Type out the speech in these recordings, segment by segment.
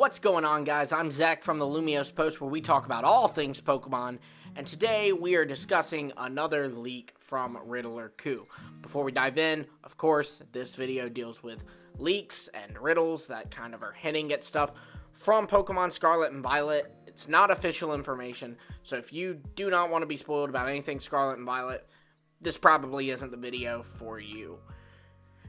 What's going on, guys? I'm Zach from the Lumios Post, where we talk about all things Pokemon, and today we are discussing another leak from Riddler Khu. Before we dive in, of course, this video deals with leaks and riddles that kind of are hinting at stuff from Pokemon Scarlet and Violet. It's not official information, so if you do not want to be spoiled about anything Scarlet and Violet, this probably isn't the video for you.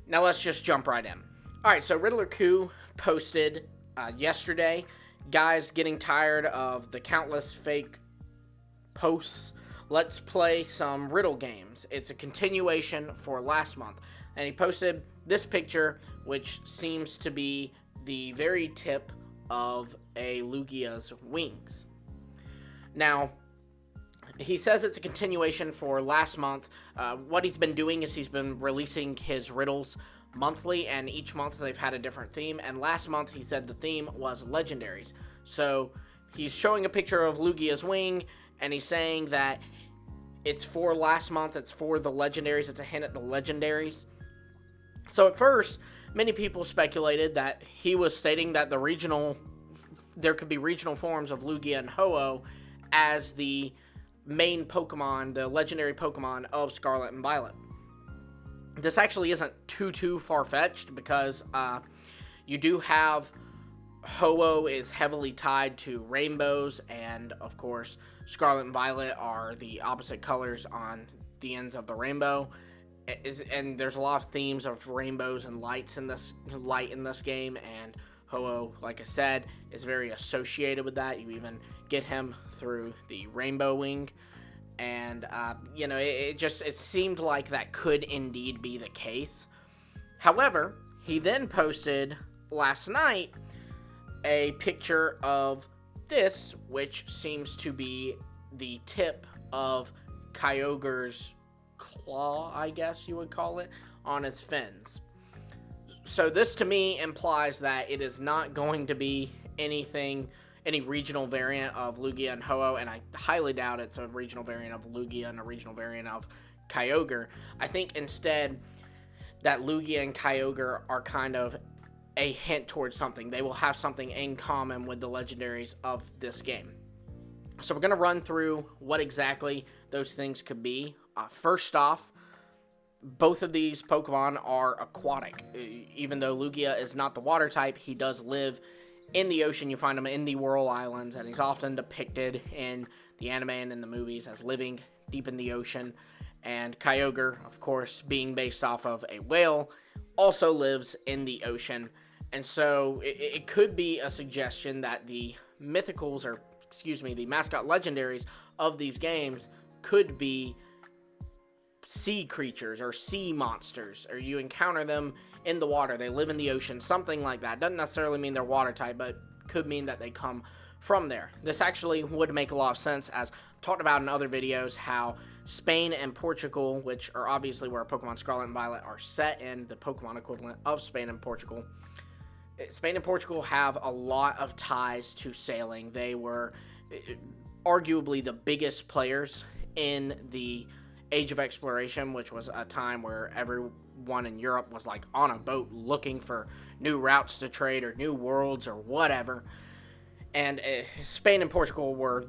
Now let's just jump right in. Alright, so Riddler Khu posted yesterday, guys getting tired of the countless fake posts. Let's play some riddle games. It's a continuation for last month. And he posted this picture, which seems to be the very tip of a Lugia's wings. Now, he says it's a continuation for last month. What he's been doing is he's been releasing his riddles monthly, and each month they've had a different theme. And last month he said the theme was Legendaries. So he's showing a picture of Lugia's wing, and he's saying that it's for last month, it's for the Legendaries, it's a hint at the Legendaries. So at first, many people speculated that he was stating that there could be regional forms of Lugia and Ho-Oh as the main Pokemon, the legendary Pokemon of Scarlet and Violet. This actually isn't too far-fetched, because you do have Ho-Oh is heavily tied to rainbows, and of course Scarlet and Violet are the opposite colors on the ends of the rainbow. And there's a lot of themes of rainbows and light in this game, and Ho-Oh, like I said, is very associated with that. You even get him through the rainbow wing. And, it seemed like that could indeed be the case. However, he then posted last night a picture of this, which seems to be the tip of Kyogre's claw, I guess you would call it, on his fins. So this to me implies that it is not going to be any regional variant of Lugia and Ho-Oh, and I highly doubt it's a regional variant of Lugia and a regional variant of Kyogre. I think instead that Lugia and Kyogre are kind of a hint towards something. They will have something in common with the legendaries of this game. So we're going to run through what exactly those things could be. First off, both of these Pokemon are aquatic. Even though Lugia is not the water type, he does live in the ocean. You find him in the Whirl Islands, and he's often depicted in the anime and in the movies as living deep in the ocean. And Kyogre, of course, being based off of a whale, also lives in the ocean. And so it could be a suggestion that the the mascot legendaries of these games could be sea creatures or sea monsters, or you encounter them in the water, they live in the ocean, something like that. Doesn't necessarily mean they're water type, but could mean that they come from there. This actually would make a lot of sense, as I've talked about in other videos, how Spain and Portugal, which are obviously where Pokemon Scarlet and Violet are set in, the Pokemon equivalent of Spain and Portugal. Spain and Portugal have a lot of ties to sailing. They were arguably the biggest players in the Age of Exploration, which was a time where everyone in Europe was like on a boat looking for new routes to trade or new worlds or whatever. And Spain and Portugal were,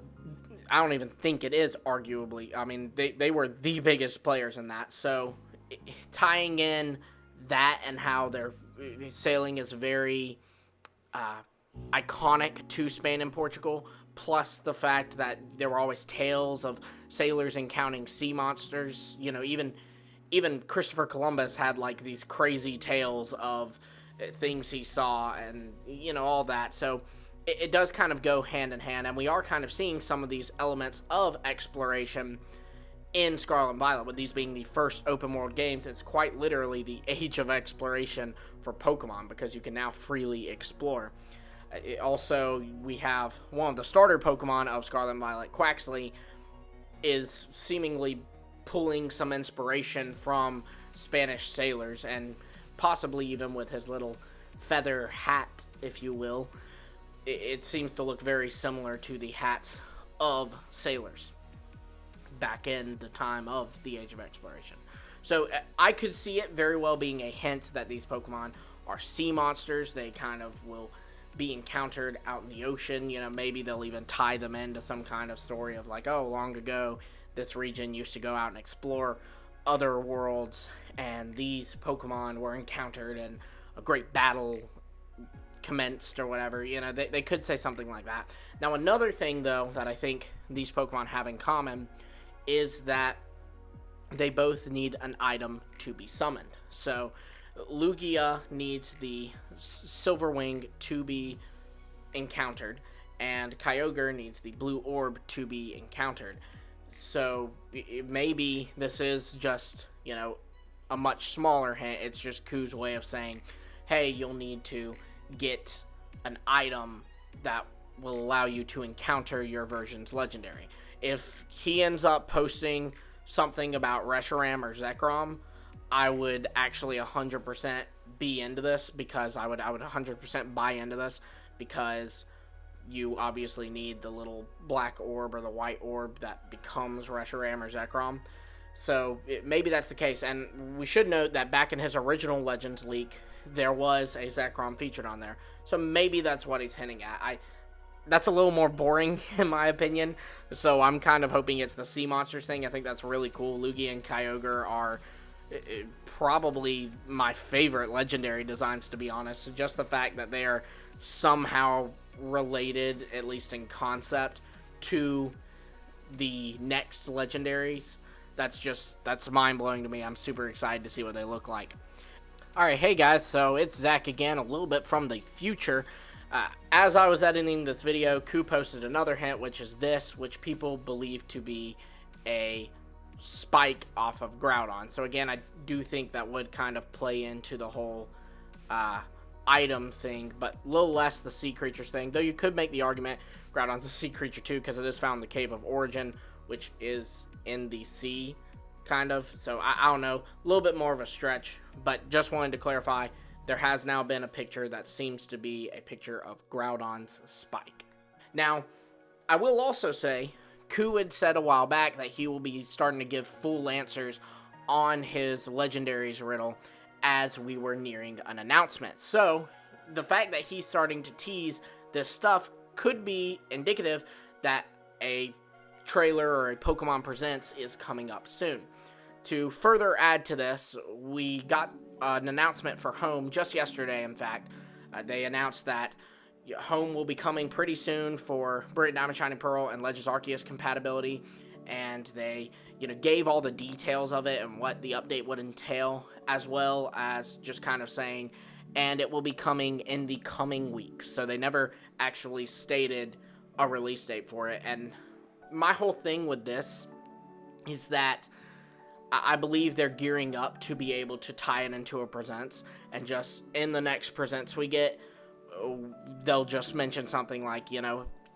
I don't even think it is arguably, I mean, they were the biggest players in that. So tying in that and how their sailing is very iconic to Spain and Portugal, plus the fact that there were always tales of sailors encountering sea monsters. You know, even Christopher Columbus had like these crazy tales of things he saw, and all that. So it does kind of go hand in hand, and we are kind of seeing some of these elements of exploration in Scarlet and Violet, with these being the first open world games. It's quite literally the age of exploration for Pokemon, because you can now freely explore. Also, we have one of the starter Pokemon of Scarlet and Violet, Quaxley, is seemingly pulling some inspiration from Spanish sailors, and possibly even with his little feather hat, if you will. It seems to look very similar to the hats of sailors back in the time of the Age of Exploration. So I could see it very well being a hint that these Pokemon are sea monsters. They kind of will be encountered out in the ocean. You know, maybe they'll even tie them into some kind of story of like, oh, long ago, this region used to go out and explore other worlds, and these Pokemon were encountered, and a great battle commenced or whatever. You know, they could say something like that. Now, another thing, though, that I think these Pokemon have in common is that they both need an item to be summoned. So, Lugia needs the Silver Wing to be encountered, and Kyogre needs the Blue Orb to be encountered. So, maybe this is just, you know, a much smaller hint. It's just Ku's way of saying, hey, you'll need to get an item that will allow you to encounter your version's legendary. If he ends up posting something about Reshiram or Zekrom, I would actually 100% be into this, because I would 100% buy into this, because you obviously need the little black orb or the white orb that becomes Reshiram or Zekrom. So maybe that's the case. And we should note that back in his original Legends leak, there was a Zekrom featured on there. So maybe that's what he's hinting at. That's a little more boring, in my opinion. So I'm kind of hoping it's the Sea Monsters thing. I think that's really cool. Lugia and Kyogre are probably my favorite Legendary designs, to be honest. Just the fact that they are somehow related, at least in concept, to the next Legendaries. That's mind-blowing to me. I'm super excited to see what they look like. Alright, hey guys, so it's Zach again, a little bit from the future. As I was editing this video, Khu posted another hint, which is this, which people believe to be a spike off of Groudon. So again, I do think that would kind of play into the whole item thing, but a little less the sea creatures thing. Though you could make the argument Groudon's a sea creature too, because it is found in the Cave of Origin, which is in the sea, kind of. So I don't know, a little bit more of a stretch, but just wanted to clarify, there has now been a picture that seems to be a picture of Groudon's spike. Now, I will also say, Khu had said a while back that he will be starting to give full answers on his Legendaries riddle as we were nearing an announcement. So, the fact that he's starting to tease this stuff could be indicative that a trailer or a Pokemon Presents is coming up soon. To further add to this, we got an announcement for Home just yesterday, in fact. They announced that Home will be coming pretty soon for Brilliant Diamond, Shining Pearl, and Legends Arceus compatibility, and they, gave all the details of it and what the update would entail, as well as just kind of saying, and it will be coming in the coming weeks. So they never actually stated a release date for it, and my whole thing with this is that I believe they're gearing up to be able to tie it into a Presents, and just in the next Presents we get, they'll just mention something like,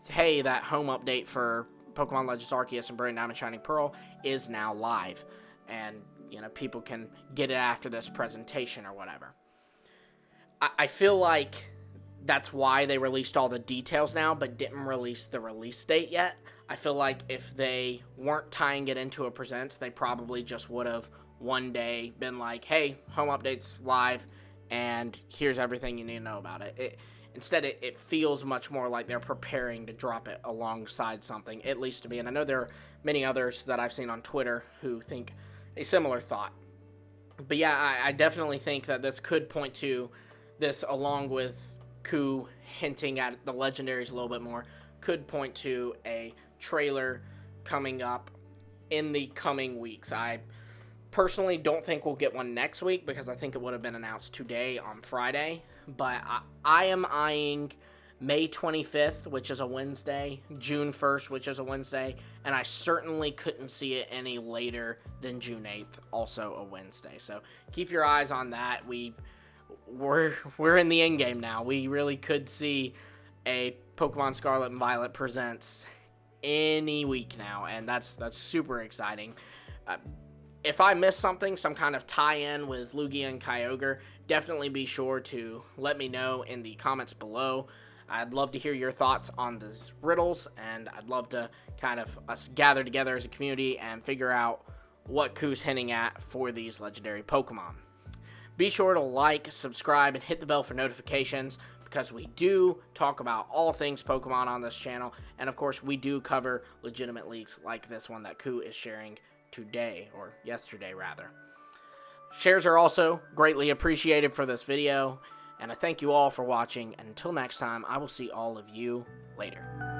hey, that Home update for Pokemon Legends Arceus and Brilliant Diamond Shining Pearl is now live, and, people can get it after this presentation or whatever. I feel like that's why they released all the details now, but didn't release the release date yet. I feel like if they weren't tying it into a Presents, they probably just would have one day been like, hey, Home update's live, and here's everything you need to know about it. Instead, it feels much more like they're preparing to drop it alongside something, at least to me. And I know there are many others that I've seen on Twitter who think a similar thought. But yeah, I definitely think that this could point to this, along with Khu hinting at the Legendaries a little bit more, could point to a trailer coming up in the coming weeks. I personally don't think we'll get one next week, because I think it would have been announced today on Friday. But I am eyeing May 25th, which is a Wednesday, June 1st, which is a Wednesday, and I certainly couldn't see it any later than June 8th, also a Wednesday. So keep your eyes on that. We're in the end game now. We really could see a Pokemon Scarlet and Violet Presents any week now, and that's super exciting. If I missed something, some kind of tie-in with Lugia and Kyogre, definitely be sure to let me know in the comments below. I'd love to hear your thoughts on these riddles, and I'd love to kind of us gather together as a community and figure out what Khu's hinting at for these legendary Pokemon. Be sure to like, subscribe, and hit the bell for notifications, because we do talk about all things Pokemon on this channel, and of course we do cover legitimate leaks like this one that Khu is sharing today, or yesterday rather. Shares are also greatly appreciated for this video, and I thank you all for watching, and until next time, I will see all of you later.